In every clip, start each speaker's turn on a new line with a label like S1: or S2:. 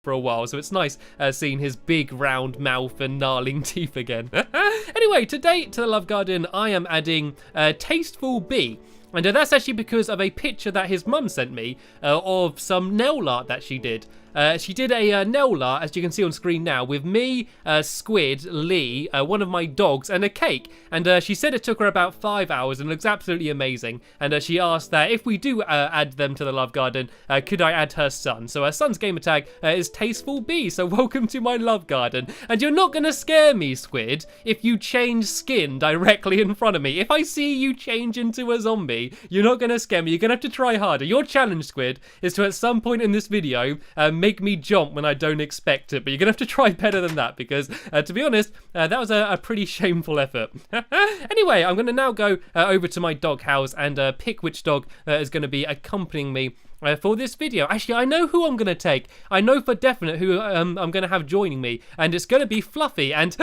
S1: for a while, so it's nice seeing his big round mouth and gnarling teeth again. Anyway, today to the Love Garden, I am adding Tasteful Bee. And that's actually because of a picture that his mum sent me of some nail art that she did. She did a nail art, as you can see on screen now, with me, Squid, Lee, one of my dogs, and a cake. And she said it took her about 5 hours and looks absolutely amazing. And she asked that if we do add them to the Love Garden, could I add her son? So her son's gamer tag is Tasteful Bee. So welcome to my Love Garden. And you're not going to scare me, Squid, if you change skin directly in front of me. If I see you change into a zombie, you're not going to scare me. You're going to have to try harder. Your challenge, Squid, is to at some point in this video make me jump when I don't expect it, but you're gonna have to try better than that because to be honest that was a pretty shameful effort. Anyway, I'm gonna now go over to my dog house and pick which dog is gonna be accompanying me for this video. Actually, I know who I'm going to take. I know for definite who I'm going to have joining me, and it's going to be Fluffy. And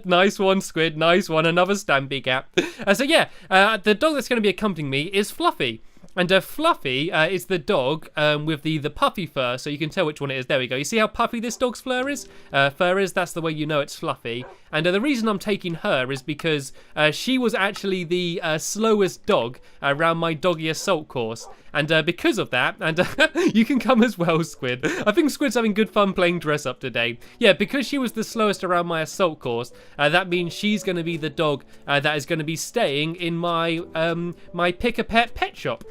S1: nice one, Squid, nice one, another Stampy cat. So yeah, the dog that's going to be accompanying me is Fluffy. And Fluffy is the dog with the puffy fur, so you can tell which one it is. There we go. You see how puffy this dog's fur is? That's the way you know it's Fluffy. And the reason I'm taking her is because she was actually the slowest dog around my doggy assault course. And because of that, and you can come as well, Squid. I think Squid's having good fun playing dress up today. Yeah, because she was the slowest around my assault course, that means she's going to be the dog that is going to be staying in my my Pick-a-Pet pet shop.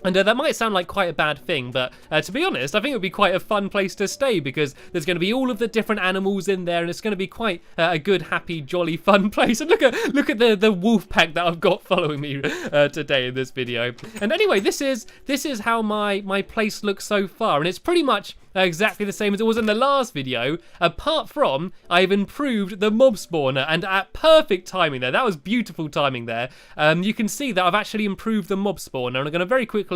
S1: And that might sound like quite a bad thing, but to be honest, I think it would be quite a fun place to stay because there's going to be all of the different animals in there, and it's going to be quite a good, happy, jolly, fun place. And look at the wolf pack that I've got following me today in this video. And anyway, this is how my place looks so far, and it's pretty much exactly the same as it was in the last video, apart from I've improved the mob spawner, and at perfect timing there. That was beautiful timing there. You can see that I've actually improved the mob spawner, and I'm going to very quickly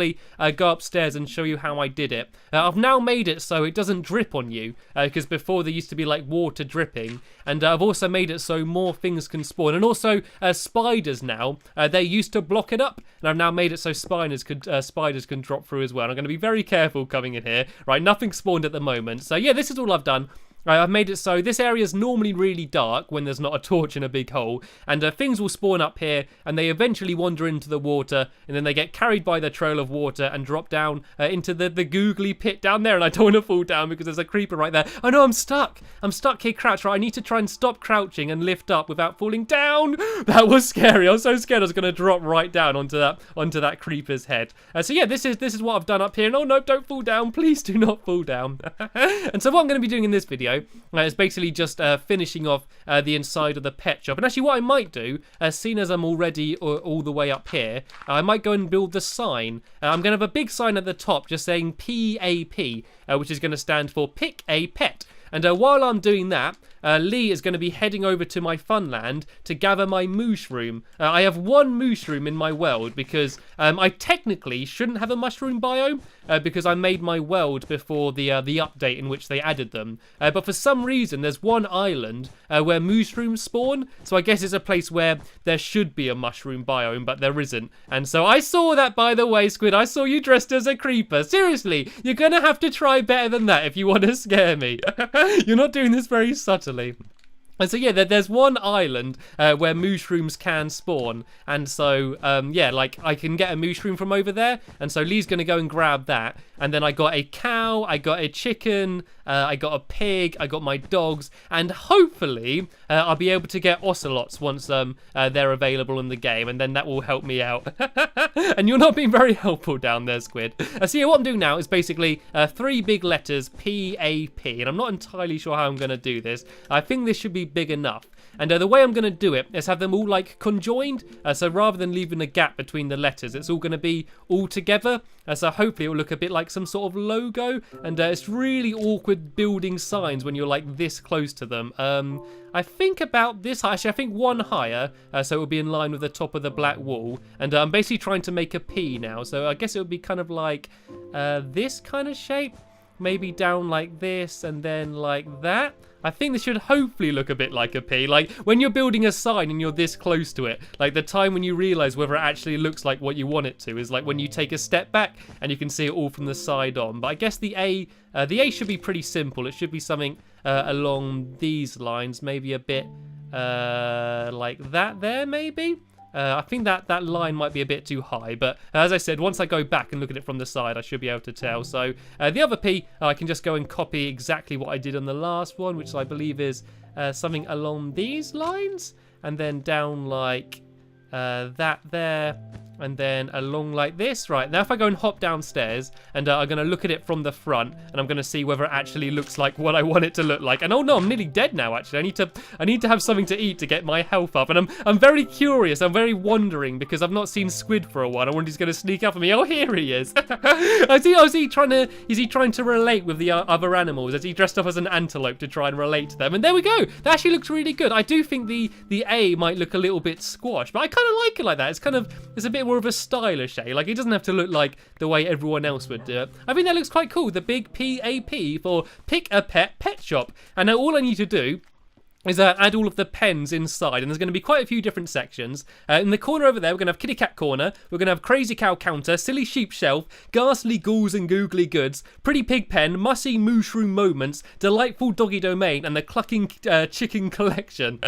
S1: go upstairs and show you how I did it. I've now made it so it doesn't drip on you, because before there used to be like water dripping, and I've also made it so more things can spawn, and also spiders now, they used to block it up, and I've now made it so spiders can drop through as well. And I'm going to be very careful coming in here. Right, nothing spawned at the moment. So yeah, this is all I've done. I've made it so this area is normally really dark when there's not a torch in a big hole, and things will spawn up here, and they eventually wander into the water, and then they get carried by the trail of water and drop down into the googly pit down there. And I don't want to fall down because there's a creeper right there. Oh no, I'm stuck here crouched. Right, I need to try and stop crouching and lift up without falling down. That was scary. I was so scared I was going to drop right down onto that creeper's head. So yeah, this is what I've done up here. And oh no, don't fall down, please do not fall down. And so what I'm going to be doing in this video is basically just finishing off the inside of the pet shop. And actually what I might do, seeing as I'm already all the way up here, I might go and build the sign. I'm going to have a big sign at the top just saying PAP, which is going to stand for Pick a Pet. And while I'm doing that, Lee is going to be heading over to my funland to gather my mushroom. I have one mushroom in my world because I technically shouldn't have a mushroom biome because I made my world before the update in which they added them. But for some reason, there's one island where mushrooms spawn. So I guess it's a place where there should be a mushroom biome, but there isn't. And so I saw that, by the way, Squid. I saw you dressed as a creeper. Seriously, you're going to have to try better than that if you want to scare me. You're not doing this very subtly. And so yeah, there's one island where mushrooms can spawn, and so yeah, like I can get a mushroom from over there, and so Lee's gonna go and grab that, and then I got a cow, I got a chicken, I got a pig, I got my dogs, and hopefully I'll be able to get ocelots once they're available in the game, and then that will help me out. And you're not being very helpful down there, Squid. So yeah, what I'm doing now is basically 3 big letters, P-A-P, and I'm not entirely sure how I'm gonna do this. I think this should be big enough. And the way I'm going to do it is have them all like conjoined. So rather than leaving a gap between the letters, it's all going to be all together. So hopefully it will look a bit like some sort of logo. And it's really awkward building signs when you're like this close to them. I think about this high. Actually, I think one higher. So it will be in line with the top of the black wall. And I'm basically trying to make a P now. So I guess it would be kind of like this kind of shape. maybe down like this, and then like that. I think this should hopefully look a bit like a P. Like, when you're building a sign and you're this close to it, like, the time when you realise whether it actually looks like what you want it to is, like, when you take a step back and you can see it all from the side on. But I guess the A should be pretty simple. It should be something along these lines, maybe a bit like that there, maybe? I think that line might be a bit too high, but as I said, once I go back and look at it from the side, I should be able to tell. So the other P, I can just go and copy exactly what I did on the last one, which I believe is something along these lines, and then down like that there, and then along like this. Right, now if I go and hop downstairs, and I'm going to look at it from the front, and I'm going to see whether it actually looks like what I want it to look like. And oh no, I'm nearly dead now, actually. I need to have something to eat to get my health up, and I'm very curious, I'm very wondering, because I've not seen Squid for a while. I wonder if he's going to sneak up on me. Oh, here he is. Is he trying to relate with the other animals? Is he dressed up as an antelope to try and relate to them? And there we go. That actually looks really good. I do think the A might look a little bit squashed, but I kind of like it like that. It's a bit more of a stylish A. Like, it doesn't have to look like the way everyone else would do it. I think that looks quite cool. The big PAP for Pick a Pet Shop. And now all I need to do is add all of the pens inside, and there's going to be quite a few different sections. In the corner over there, we're going to have Kitty Cat Corner, we're going to have Crazy Cow Counter, Silly Sheep Shelf, Ghastly Ghouls and Googly Goods, Pretty Pig Pen, Mussy Mushroom Moments, Delightful Doggy Domain, and the Clucking Chicken Collection.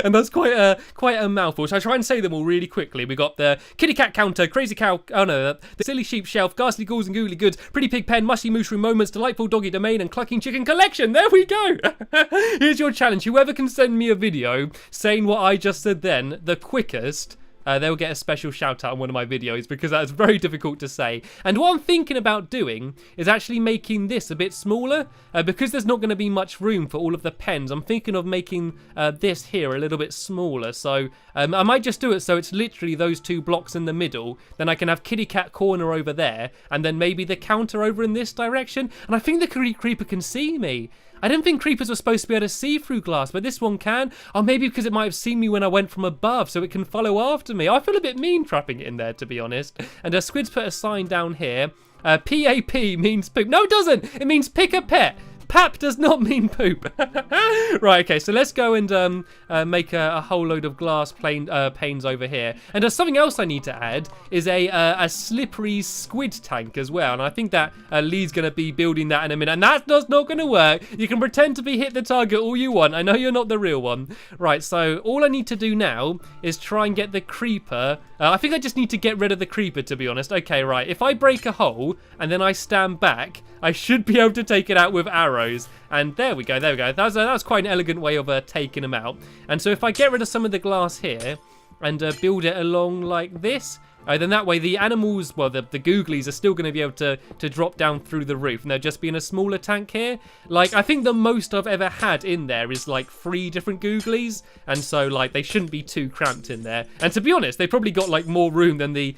S1: And that's quite a mouthful, so I try and say them all really quickly. We got the Kitty Cat Counter, Crazy Cow, the Silly Sheep Shelf, Ghastly Ghouls and Googly Goods, Pretty Pig Pen, Mussy Mushroom Moments, Delightful Doggy Domain, and Clucking Chicken Collection. There we go. Here's your challenge. Whoever can send me a video saying what I just said then the quickest, they'll get a special shout out on one of my videos, because that's very difficult to say. And what I'm thinking about doing is actually making this a bit smaller, because there's not going to be much room for all of the pens. I'm thinking of making this here a little bit smaller, so I might just do it so it's literally those two blocks in the middle. Then I can have Kitty Cat Corner over there, and then maybe the counter over in this direction. And I think the creeper can see me. I didn't think creepers were supposed to be able to see through glass, but this one can. Or maybe because it might have seen me when I went from above, so it can follow after me. I feel a bit mean trapping it in there, to be honest. And Squid's put a sign down here. PAP means poop. No, it doesn't. It means pick a pet. Pap does not mean poop. Right, okay, so let's go and make a whole load of glass panes over here. And something else I need to add is a slippery squid tank as well. And I think that Lee's going to be building that in a minute. And that's not going to work. You can pretend to be hit the target all you want. I know you're not the real one. Right, so all I need to do now is try and get the creeper. I think I just need to get rid of the creeper, to be honest. Okay, right, if I break a hole and then I stand back, I should be able to take it out with arrows. And there we go. That's quite an elegant way of taking them out. And so if I get rid of some of the glass here and build it along like this, then that way the animals, well, the googlies are still going to be able to drop down through the roof, and they'll just be in a smaller tank here. Like, I think the most I've ever had in there is like 3 different googlies, and so like they shouldn't be too cramped in there. And to be honest, they probably got like more room than the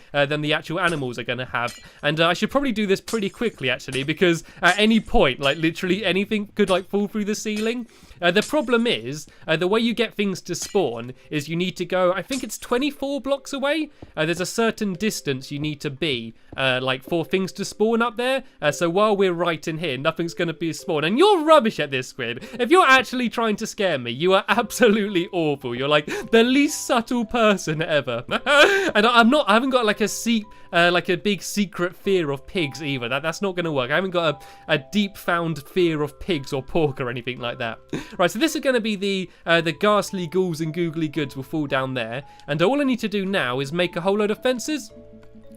S1: actual animals are going to have. And I should probably do this pretty quickly, actually, because at any point, like literally anything could like fall through the ceiling. The problem is, the way you get things to spawn is you need to go, I think it's 24 blocks away. There's a certain distance you need to be, like for things to spawn up there. So while we're right in here, nothing's going to be spawned. And you're rubbish at this, Squid. If you're actually trying to scare me, you are absolutely awful. You're like the least subtle person ever. And I haven't got like a big secret fear of pigs either. That's not going to work. I haven't got a deep found fear of pigs or pork or anything like that. Right, so this is going to be the ghastly ghouls and googly goods will fall down there. And all I need to do now is make a whole load of fences.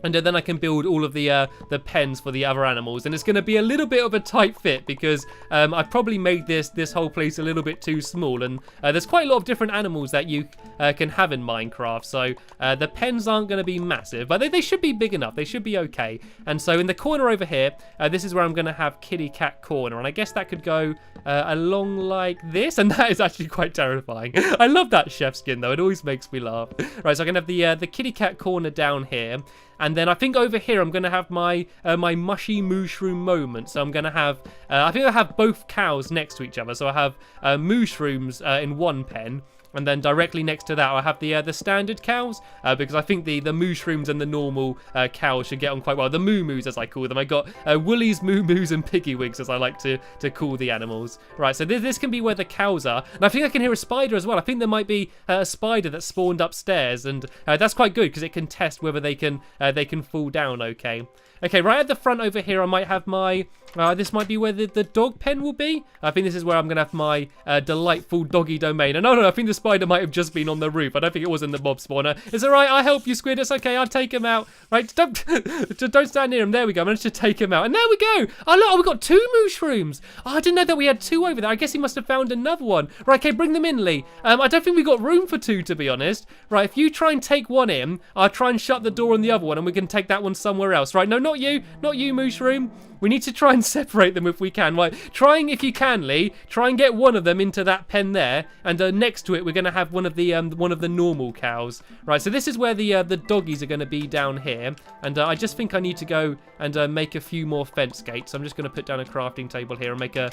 S1: And then I can build all of the pens for the other animals. And it's going to be a little bit of a tight fit because I've probably made this whole place a little bit too small. And there's quite a lot of different animals that you can have in Minecraft. So the pens aren't going to be massive, but they should be big enough. They should be okay. And so in the corner over here, this is where I'm going to have Kitty Cat Corner. And I guess that could go along like this. And that is actually quite terrifying. I love that chef skin, though. It always makes me laugh. Right, so I'm going to have the Kitty Cat Corner down here. And then I think over here I'm going to have my mushy mushroom moment. So I'm going to have, I think I have both cows next to each other. So I have mushrooms in one pen. And then directly next to that, I have the standard cows, because I think the mushrooms and the normal cows should get on quite well. The moo-moos, as I call them. I got woolies, moo-moos, and piggy-wigs, as I like to call the animals. Right, so this can be where the cows are. And I think I can hear a spider as well. I think there might be a spider that spawned upstairs, and that's quite good because it can test whether they can fall down okay. Okay, right at the front over here, I might have my... this might be where the dog pen will be. I think this is where I'm going to have my delightful doggy domain. And no, I think the spider might have just been on the roof. I don't think it was in the mob spawner. It's all right. I'll help you, Squid. It's okay. I'll take him out. Right, don't stand near him. There we go. I managed to take him out. And there we go. Oh, look, we've got 2 mushrooms. Oh, I didn't know that we had 2 over there. I guess he must have found another one. Right, okay, bring them in, Lee. I don't think we got room for 2, to be honest. Right, if you try and take one in, I'll try and shut the door on the other one, and we can take that one somewhere else. Right, no, not you, mushroom. We need to try and separate them if we can. Right, trying if you can, Lee. Try and get one of them into that pen there, and next to it we're going to have one of the normal cows. Right, so this is where the doggies are going to be down here, and I just think I need to go and make a few more fence gates. So I'm just going to put down a crafting table here and make a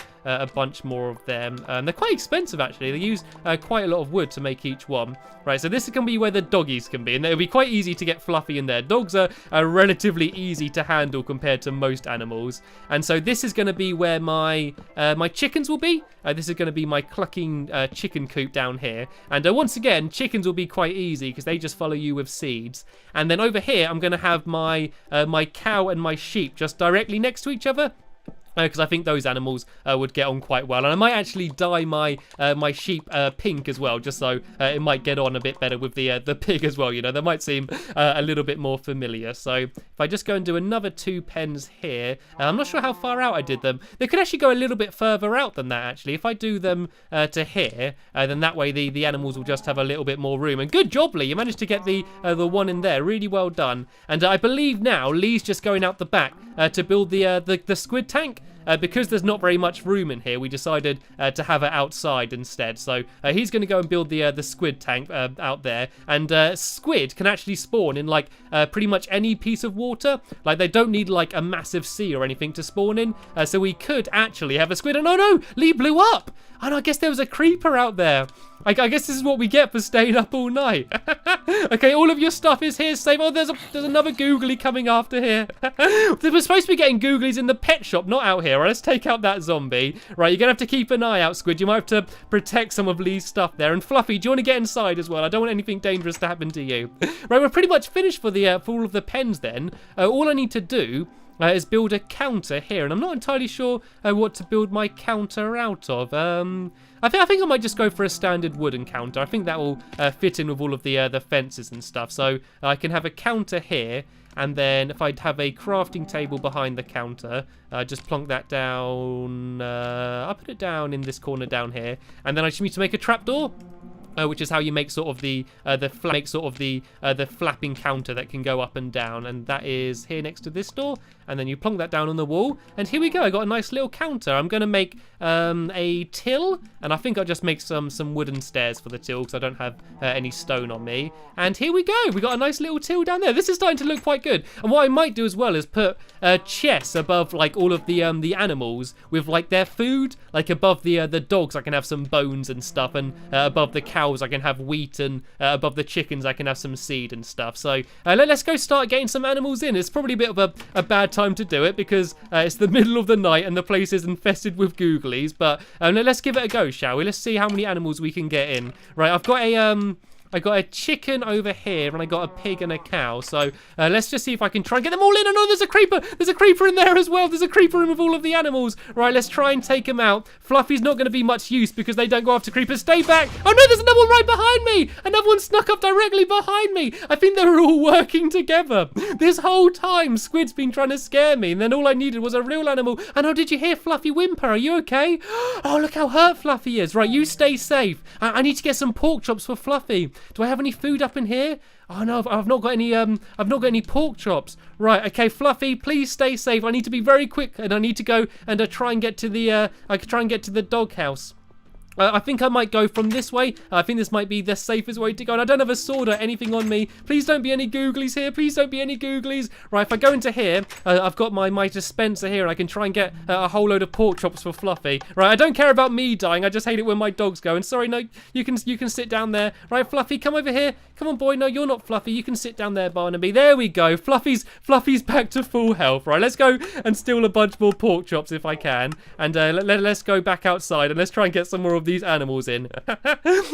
S1: bunch more of them. They're quite expensive actually. They use quite a lot of wood to make each one. Right, so this is going to be where the doggies can be, and it'll be quite easy to get Fluffy in there. Dogs are relatively easy to handle compared to most animals, and so this is going to be where my chickens will be. This is going to be my clucking chicken coop down here, and once again, chickens will be quite easy because they just follow you with seeds. And then over here, I'm going to have my cow and my sheep just directly next to each other. Because I think those animals would get on quite well. And I might actually dye my sheep pink as well, just so it might get on a bit better with the pig as well. You know, they might seem a little bit more familiar. So if I just go and do another 2 pens here, I'm not sure how far out I did them. They could actually go a little bit further out than that, actually. If I do them to here, then that way the animals will just have a little bit more room. And good job, Lee. You managed to get the one in there. Really well done. And I believe now Lee's just going out the back to build the squid tank. Because there's not very much room in here, we decided to have it outside instead. So he's going to go and build the squid tank out there. And squid can actually spawn in like pretty much any piece of water. Like they don't need like a massive sea or anything to spawn in. So we could actually have a squid. And oh no, Lee blew up. And I guess there was a creeper out there. I guess this is what we get for staying up all night. Okay, all of your stuff is here safe. Oh, there's another googly coming after here. We're supposed to be getting googlies in the pet shop, not out here. Right, let's take out that zombie. Right, you're going to have to keep an eye out, Squid. You might have to protect some of Lee's stuff there. And Fluffy, do you want to get inside as well? I don't want anything dangerous to happen to you. Right, we're pretty much finished for all of the pens then. All I need to do is build a counter here, and I'm not entirely sure what to build my counter out of. I think I might just go for a standard wooden counter. I think that will fit in with all of the fences and stuff. So I can have a counter here, and then if I have a crafting table behind the counter, just plonk that down. I'll put it down in this corner down here, and then I just need to make a trapdoor. Which is how you make sort of the flapping counter that can go up and down, and that is here next to this door. And then you plonk that down on the wall, and here we go. I got a nice little counter. I'm going to make a till, and I think I'll just make some wooden stairs for the till because I don't have any stone on me. And here we go. We got a nice little till down there. This is starting to look quite good. And what I might do as well is put chests above like all of the animals with like their food. Like above the dogs, I can have some bones and stuff, and above the cows I can have wheat, and above the chickens I can have some seed and stuff. So let's go start getting some animals in. It's probably a bit of a bad time to do it because it's the middle of the night and the place is infested with googlies, but let's give it a go, shall we? Let's see how many animals we can get in. Right, I got a chicken over here, and I got a pig and a cow. So let's just see if I can try and get them all in. Oh no, there's a creeper. There's a creeper in there as well. There's a creeper in with all of the animals. Right, let's try and take them out. Fluffy's not going to be much use because they don't go after creepers. Stay back. Oh no, there's another one right behind me. Another one snuck up directly behind me. I think they were all working together. This whole time, Squid's been trying to scare me, and then all I needed was a real animal. And oh, did you hear Fluffy whimper? Are you okay? Oh, look how hurt Fluffy is. Right, you stay safe. I need to get some pork chops for Fluffy. Do I have any food up in here? Oh no, I've not got any pork chops. Right, okay, Fluffy, please stay safe. I need to be very quick, and I need to go and try and get to the doghouse. I think I might go from this way. I think this might be the safest way to go. And I don't have a sword or anything on me. Please don't be any googlies here. Please don't be any googlies. Right, if I go into here, I've got my dispenser here. And I can try and get a whole load of pork chops for Fluffy. Right, I don't care about me dying. I just hate it when my dogs go. And sorry, no, you can sit down there. Right, Fluffy, come over here. Come on, boy. No, you're not Fluffy. You can sit down there, Barnaby. There we go. Fluffy's back to full health. Right, let's go and steal a bunch more pork chops if I can. And let's go back outside and let's try and get some more of these animals in.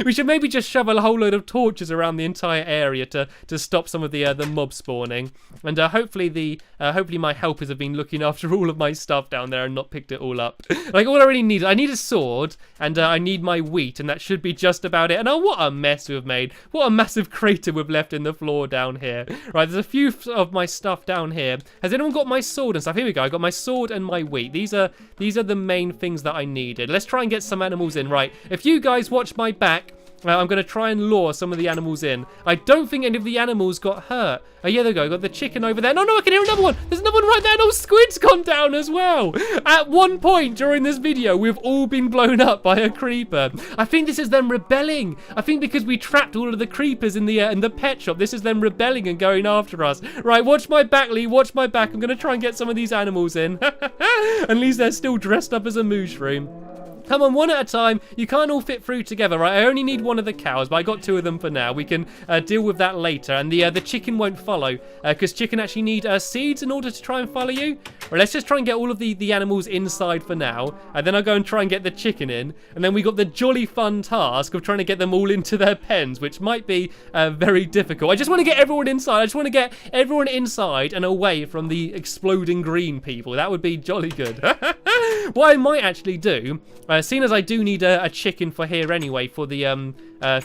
S1: We should maybe just shove a whole load of torches around the entire area to stop some of the mob spawning. And hopefully my helpers have been looking after all of my stuff down there and not picked it all up. Like, all I really need, I need a sword and I need my wheat, and that should be just about it. And oh, what a mess we've made. What a massive crater we've left in the floor down here. Right, there's a few of my stuff down here. Has anyone got my sword and stuff? Here we go. I got my sword and my wheat. These are the main things that I needed. Let's try and get some animals in. Right, if you guys watch my back, I'm going to try and lure some of the animals in. I don't think any of the animals got hurt. Oh, yeah, there we go. Got the chicken over there. No, I can hear another one. There's another one right there. No, squid's gone down as well. At one point during this video, we've all been blown up by a creeper. I think this is them rebelling. I think because we trapped all of the creepers in the pet shop, this is them rebelling and going after us. Right, watch my back, Lee. Watch my back. I'm going to try and get some of these animals in. At least they're still dressed up as a mushroom. Come on, one at a time. You can't all fit through together, right? I only need one of the cows, but I got two of them for now. We can deal with that later. And the chicken won't follow, because chicken actually need seeds in order to try and follow you. Right, let's just try and get all of the animals inside for now. And then I'll go and try and get the chicken in. And then we got the jolly fun task of trying to get them all into their pens, which might be very difficult. I just want to get everyone inside. I just want to get everyone inside and away from the exploding green people. That would be jolly good. What I might actually do, seeing as I do need a chicken for here anyway for the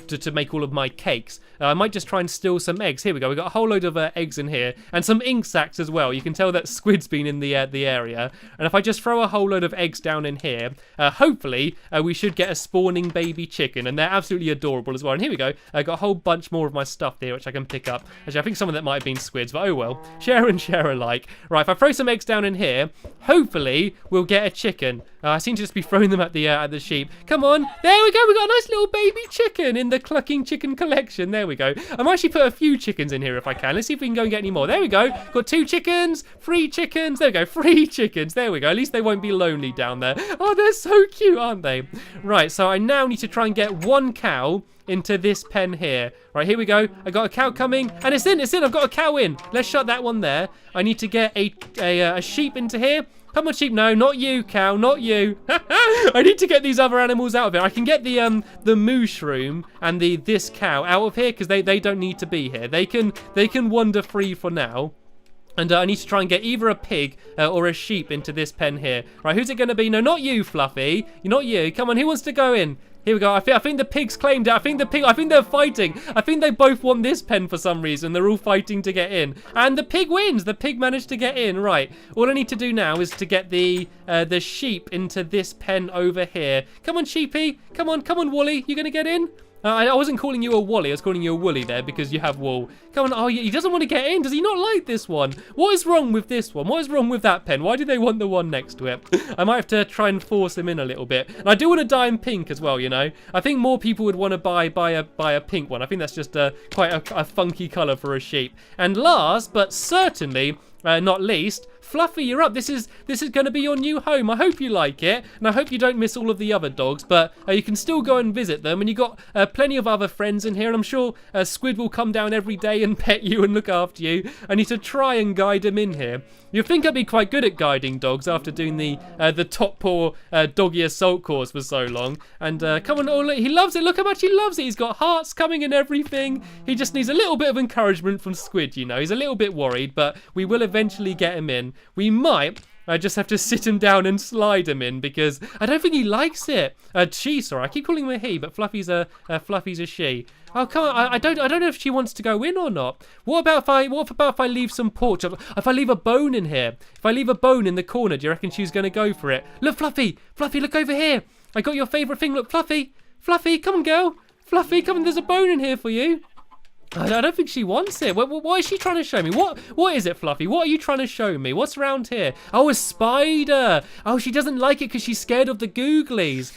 S1: to make all of my cakes, I might just try and steal some eggs. Here we go. We got a whole load of eggs in here and some ink sacs as well. You can tell that squid's been in the area. And if I just throw a whole load of eggs down in here, hopefully we should get a spawning baby chicken, and they're absolutely adorable as well. And here we go. I got a whole bunch more of my stuff here which I can pick up. Actually, I think some of that might have been squids, but oh well. Share and share alike. Right, if I throw some eggs down in here, hopefully we'll get a chicken. I seem to just be throwing them at the sheep. Come on. There we go. We got a nice little baby chicken in the clucking chicken collection. There we go. I might actually put a few chickens in here if I can. Let's see if we can go and get any more. There we go. Got 2 chickens, 3 chickens. There we go. 3 chickens. There we go. At least they won't be lonely down there. Oh, they're so cute, aren't they? Right, so I now need to try and get 1 cow into this pen here. Right, here we go. I got a cow coming, and it's in. I've got a cow in. Let's shut that one there. I need to get a sheep into here. Come on, sheep. No, not you, cow. Not you. I need to get these other animals out of here. I can get the mushroom and this cow out of here because they don't need to be here. They can wander free for now. And I need to try and get either a pig or a sheep into this pen here. Right, who's it going to be? No, not you, Fluffy. Not you. Come on, who wants to go in? Here we go. I think the pigs claimed it. I think they're fighting. I think they both want this pen for some reason. They're all fighting to get in. And the pig wins. The pig managed to get in. Right. All I need to do now is to get the sheep into this pen over here. Come on, sheepy. Come on, Wooly. You going to get in? I wasn't calling you a Wooly, I was calling you a Woolly there because you have wool. Come on, oh, he doesn't want to get in. Does he not like this one? What is wrong with this one? What is wrong with that pen? Why do they want the one next to it? I might have to try and force him in a little bit. And I do want to dye him pink as well, you know. I think more people would want to buy a pink one. I think that's just quite a funky colour for a sheep. And last, but certainly not least, Fluffy, you're up. This is going to be your new home. I hope you like it, and I hope you don't miss all of the other dogs, but you can still go and visit them, and you've got plenty of other friends in here, and I'm sure Squid will come down every day and pet you and look after you. I need to try and guide him in here. You'd think I'd be quite good at guiding dogs after doing the top paw doggy assault course for so long. And come on, oh, look, he loves it. Look how much he loves it. He's got hearts coming and everything. He just needs a little bit of encouragement from Squid, you know. He's a little bit worried, but we will eventually get him in. We might just have to sit him down and slide him in because I don't think he likes it. She, sorry, I keep calling him a he, but Fluffy's a she. Oh, come on, I don't know if she wants to go in or not. What about if I leave some pork chops? If I leave a bone in here? If I leave a bone in the corner, do you reckon she's going to go for it? Look, Fluffy, look over here. I got your favourite thing. Look, Fluffy, come on, girl. Fluffy, come on, there's a bone in here for you. I don't think she wants it. What is she trying to show me? What is it, Fluffy? What are you trying to show me? What's around here? Oh, a spider. Oh, she doesn't like it because she's scared of the googlies.